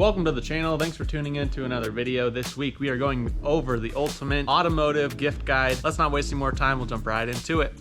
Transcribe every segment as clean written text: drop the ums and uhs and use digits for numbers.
Welcome to the channel. Thanks for tuning in to another video. This week we are going over the ultimate automotive gift guide. Let's not waste any more time. We'll jump right into it.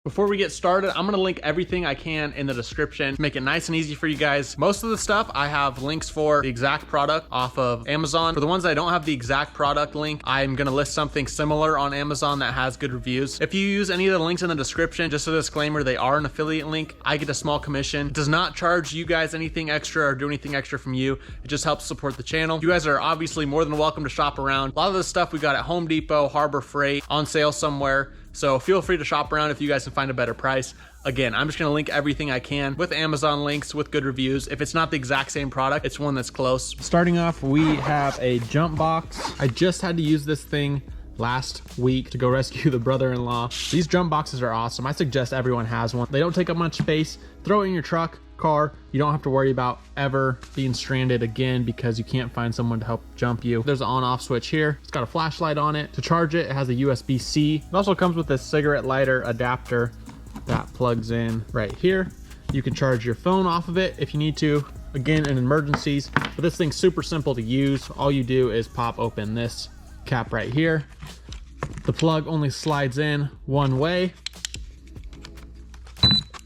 Before we get started, I'm gonna link everything I can in the description to make it nice and easy for you guys. Most of the stuff I have links for the exact product off of Amazon. For the ones that I don't have the exact product link, I'm gonna list something similar on Amazon that has good reviews. If you use any of the links in the description, just a disclaimer, they are an affiliate link. I get a small commission. It does not charge you guys anything extra or do anything extra from you. It just helps support the channel. You guys are obviously more than welcome to shop around. A lot of the stuff we got at Home Depot, Harbor Freight, on sale somewhere. So feel free to shop around if you guys can find a better price. Again, I'm just gonna link everything I can with Amazon links with good reviews. If it's not the exact same product, it's one that's close. Starting off, we have a jump box. I just had to use this thing last week to go rescue the brother-in-law. These jump boxes are awesome. I suggest everyone has one. They don't take up much space. Throw it in your truck, car. You don't have to worry about ever being stranded again because you can't find someone to help jump you. There's an on-off switch here. It's got a flashlight on it. To charge it, it has a USB-C. It also comes with this cigarette lighter adapter that plugs in right here. You can charge your phone off of it if you need to, again, in emergencies. But this thing's super simple to use. All you do is pop open this cap right here. The plug only slides in one way.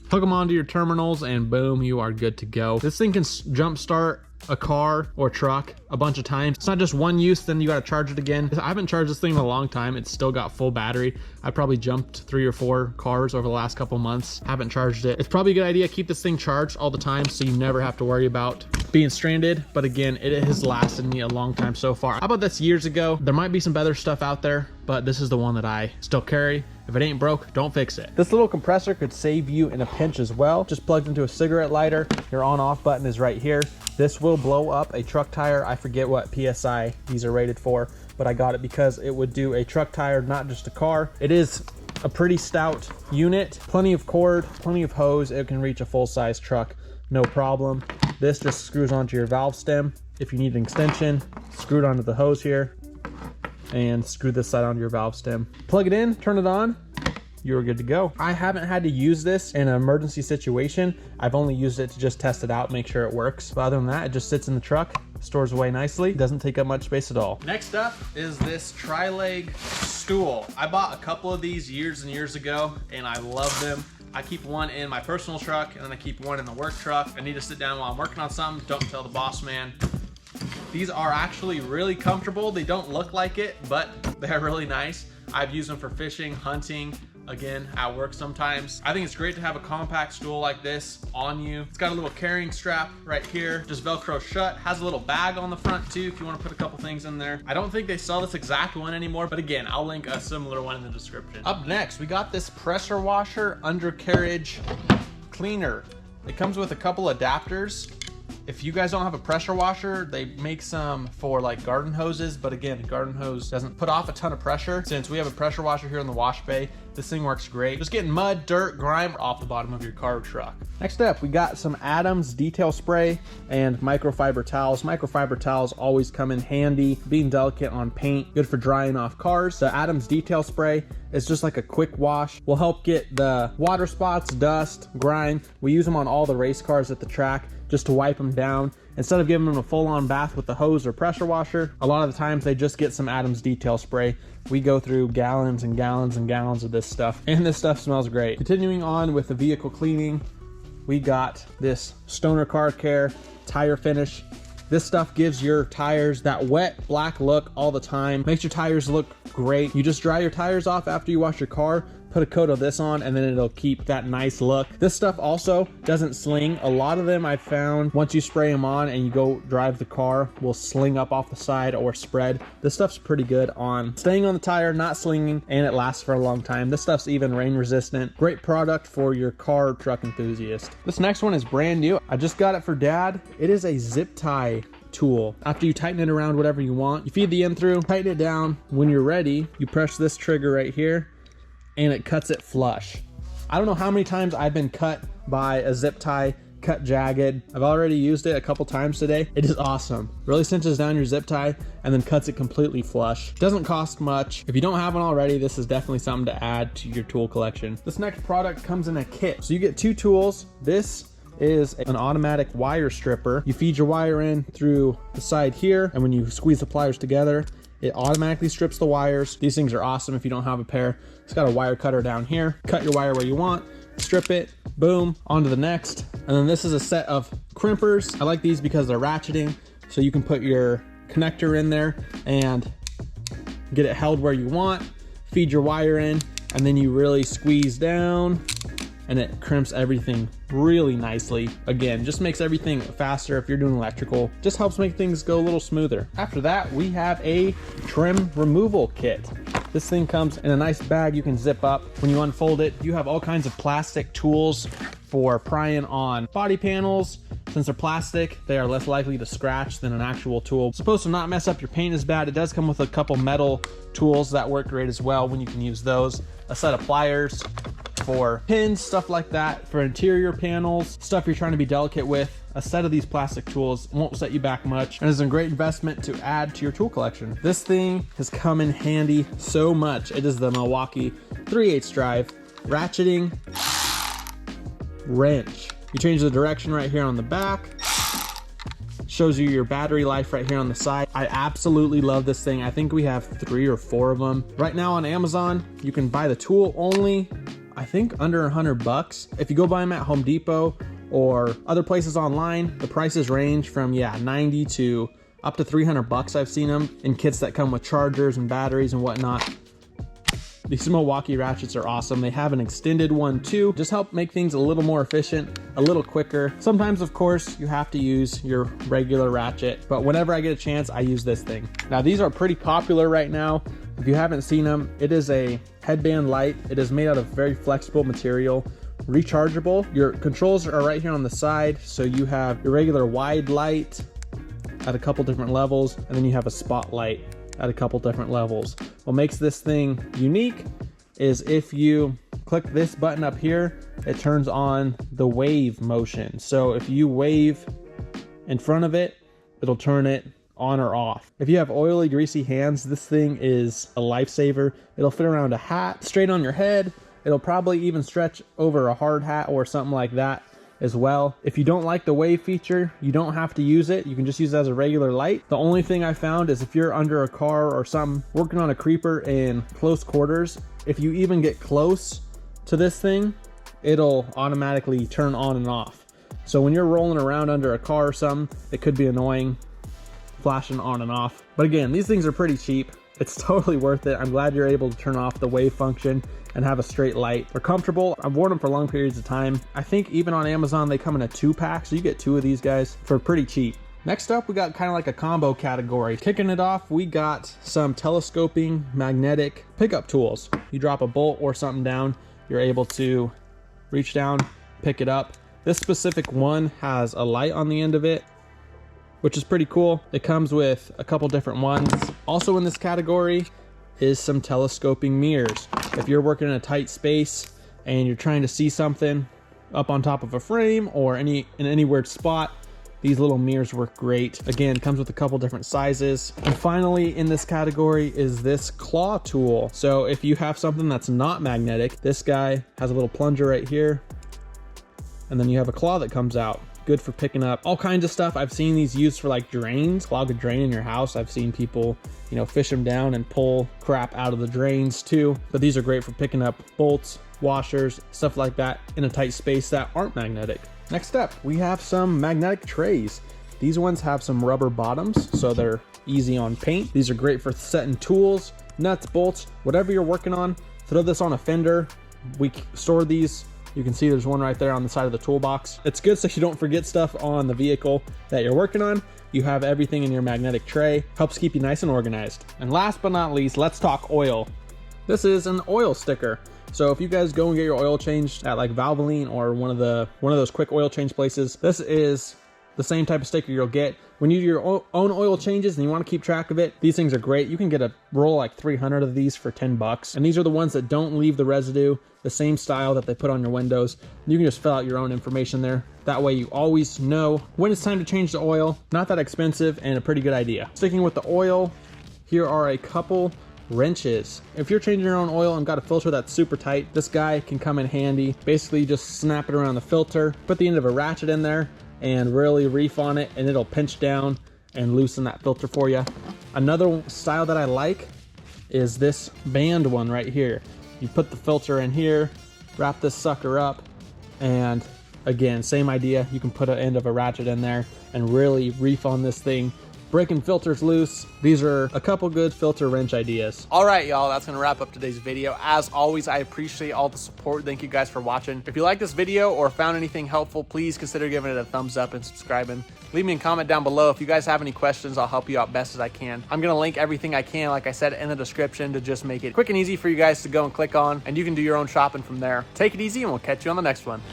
Hook them onto your terminals and boom, you are good to go. This thing can jump start a car or truck a bunch of times. It's not just one use, then you got to charge it again. I haven't charged this thing in a long time. It's still got full battery. I probably jumped 3 or 4 cars over the last couple months. Haven't charged it. It's probably a good idea to keep this thing charged all the time so you never have to worry about being stranded. But again, it has lasted me a long time so far. I bought this years ago. There might be some better stuff out there, but this is the one that I still carry. If it ain't broke, don't fix it. This little compressor could save you in a pinch as well. Just plugged into a cigarette lighter. Your on-off button is right here. This will blow up a truck tire. I forget what PSI these are rated for, but I got it because it would do a truck tire, not just a car. It is a pretty stout unit. Plenty of cord, plenty of hose. It can reach a full-size truck, no problem. This just screws onto your valve stem. If you need an extension, screw it onto the hose here and screw this side onto your valve stem. Plug it in, turn it on, you're good to go. I haven't had to use this in an emergency situation. I've only used it to just test it out, make sure it works. But other than that, it just sits in the truck, stores away nicely, doesn't take up much space at all. Next up is this tri-leg stool. I bought a couple of these years and years ago and I love them. I keep one in my personal truck and then I keep one in the work truck. I need to sit down while I'm working on something. Don't tell the boss man. These are actually really comfortable. They don't look like it, but they're really nice. I've used them for fishing, hunting, again, at work sometimes. I think it's great to have a compact stool like this on you. It's got a little carrying strap right here, just Velcro shut. Has a little bag on the front too if you want to put a couple things in there. I don't think they sell this exact one anymore, but again, I'll link a similar one in the description. Up next, we got this pressure washer undercarriage cleaner. It comes with a couple adapters. If you guys don't have a pressure washer, they make some for like garden hoses, but again, garden hose doesn't put off a ton of pressure. Since we have a pressure washer here in the wash bay, this thing works great. Just getting mud, dirt, grime off the bottom of your car or truck. Next up, we got some Adams detail spray and microfiber towels. Microfiber towels always come in handy, being delicate on paint, good for drying off cars. The Adams detail spray is just like a quick wash. Will help get the water spots, dust, grime. We use them on all the race cars at the track just to wipe them down. Instead of giving them a full-on bath with the hose or pressure washer, a lot of the times they just get some Adams detail spray. We go through gallons and gallons and gallons of this stuff, and this stuff smells great. Continuing on with the vehicle cleaning, we got this Stoner Car Care tire finish. This stuff gives your tires that wet black look all the time. Makes your tires look great. You just dry your tires off after you wash your car, put a coat of this on, and then it'll keep that nice look. This stuff also doesn't sling. A lot of them I've found, once you spray them on and you go drive the car, will sling up off the side or spread. This stuff's pretty good on staying on the tire, not slinging, and it lasts for a long time. This stuff's even rain resistant. Great product for your car or truck enthusiast. This next one is brand new. I just got it for Dad. It is a zip tie tool. After you tighten it around whatever you want, you feed the end through, tighten it down. When you're ready, you press this trigger right here and it cuts it flush. I don't know how many times I've been cut by a zip tie, cut jagged. I've already used it a couple times today. It is awesome. Really cinches down your zip tie and then cuts it completely flush. Doesn't cost much. If you don't have one already, this is definitely something to add to your tool collection. This next product comes in a kit. So you get 2 tools. This is an automatic wire stripper. You feed your wire in through the side here, and when you squeeze the pliers together, it automatically strips the wires. These things are awesome if you don't have a pair. It's got a wire cutter down here. Cut your wire where you want, strip it, boom, on to the next. And then this is a set of crimpers. I like these because they're ratcheting, so you can put your connector in there and get it held where you want, feed your wire in, and then you really squeeze down and it crimps everything really nicely. Again, just makes everything faster if you're doing electrical. Just helps make things go a little smoother. After that, we have a trim removal kit. This thing comes in a nice bag you can zip up. When you unfold it, you have all kinds of plastic tools for prying on body panels. Since they're plastic, they are less likely to scratch than an actual tool. It's supposed to not mess up your paint as bad. It does come with a couple metal tools that work great as well when you can use those. A set of pliers for pins, stuff like that, for interior panels, stuff you're trying to be delicate with. A set of these plastic tools won't set you back much and is a great investment to add to your tool collection. This thing has come in handy so much. It is the Milwaukee 3/8 drive ratcheting wrench. You change the direction right here on the back. Shows you your battery life right here on the side. I absolutely love this thing. I think we have 3 or 4 of them. Right now on Amazon, you can buy the tool only, I think under $100. If you go buy them at Home Depot or other places online, the prices range from 90 to up to $300. I've seen them in kits that come with chargers and batteries and whatnot. These Milwaukee ratchets are awesome. They have an extended one too. Just help make things a little more efficient, a little quicker. Sometimes, of course, you have to use your regular ratchet, but whenever I get a chance, I use this thing. Now, these are pretty popular right now. If you haven't seen them, it is a Headband Light. It is made out of very flexible material, rechargeable. Your controls are right here on the side. So you have your regular wide light at a couple different levels, and then you have a spotlight at a couple different levels. What makes this thing unique is if you click this button up here, it turns on the wave motion. So if you wave in front of it, it'll turn it on or off. If you have oily, greasy hands, this thing is a lifesaver. It'll fit around a hat, straight on your head. It'll probably even stretch over a hard hat or something like that as well. If you don't like the wave feature, you don't have to use it. You can just use it as a regular light. The only thing I found is if you're under a car or something, working on a creeper in close quarters, if you even get close to this thing, it'll automatically turn on and off. So when you're rolling around under a car or something, it could be annoying, flashing on and off. But again, these things are pretty cheap. It's totally worth it. I'm glad you're able to turn off the wave function and have a straight light. They're comfortable. I've worn them for long periods of time. I think even on Amazon, they come in a 2-pack, so you get 2 of these guys for pretty cheap. Next up, we got kind of like a combo category. Kicking it off, we got some telescoping magnetic pickup tools. You drop a bolt or something down, you're able to reach down, pick it up. This specific one has a light on the end of it, which is pretty cool. It comes with a couple different ones. Also in this category is some telescoping mirrors. If you're working in a tight space and you're trying to see something up on top of a frame or in any weird spot, these little mirrors work great. Again, it comes with a couple different sizes. And finally in this category is this claw tool. So if you have something that's not magnetic, this guy has a little plunger right here, and then you have a claw that comes out. Good for picking up all kinds of stuff. I've seen these used for like drains, clog a drain in your house. I've seen people, fish them down and pull crap out of the drains too. But these are great for picking up bolts, washers, stuff like that in a tight space that aren't magnetic. Next up, we have some magnetic trays. These ones have some rubber bottoms, so they're easy on paint. These are great for setting tools, nuts, bolts, whatever you're working on. Throw this on a fender. We store these. You can see there's one right there on the side of the toolbox. It's good so you don't forget stuff on the vehicle that you're working on. You have everything in your magnetic tray. Helps keep you nice and organized. And last but not least, let's talk oil. This is an oil sticker. So if you guys go and get your oil changed at like Valvoline or one of those quick oil change places, this is the same type of sticker you'll get when you do your own oil changes and you want to keep track of it. These things are great. You can get a roll like 300 of these for 10 bucks. And these are the ones that don't leave the residue, the same style that they put on your windows. You can just fill out your own information there. That way you always know when it's time to change the oil. Not that expensive and a pretty good idea. Sticking with the oil, here are a couple wrenches. If you're changing your own oil and got a filter that's super tight, this guy can come in handy. Basically, you just snap it around the filter, put the end of a ratchet in there, and really reef on it, and it'll pinch down and loosen that filter for you. Another style that I like is this band one right here. You put the filter in here, wrap this sucker up, and again, same idea. You can put an end of a ratchet in there and really reef on this thing, breaking filters loose. These are a couple good filter wrench ideas. All right, y'all, that's gonna wrap up today's video. As always, I appreciate all the support. Thank you guys for watching. If you like this video or found anything helpful, please consider giving it a thumbs up and subscribing. Leave me a comment down below. If you guys have any questions, I'll help you out best as I can. I'm gonna link everything I can, like I said, in the description to just make it quick and easy for you guys to go and click on, and you can do your own shopping from there. Take it easy, and we'll catch you on the next one.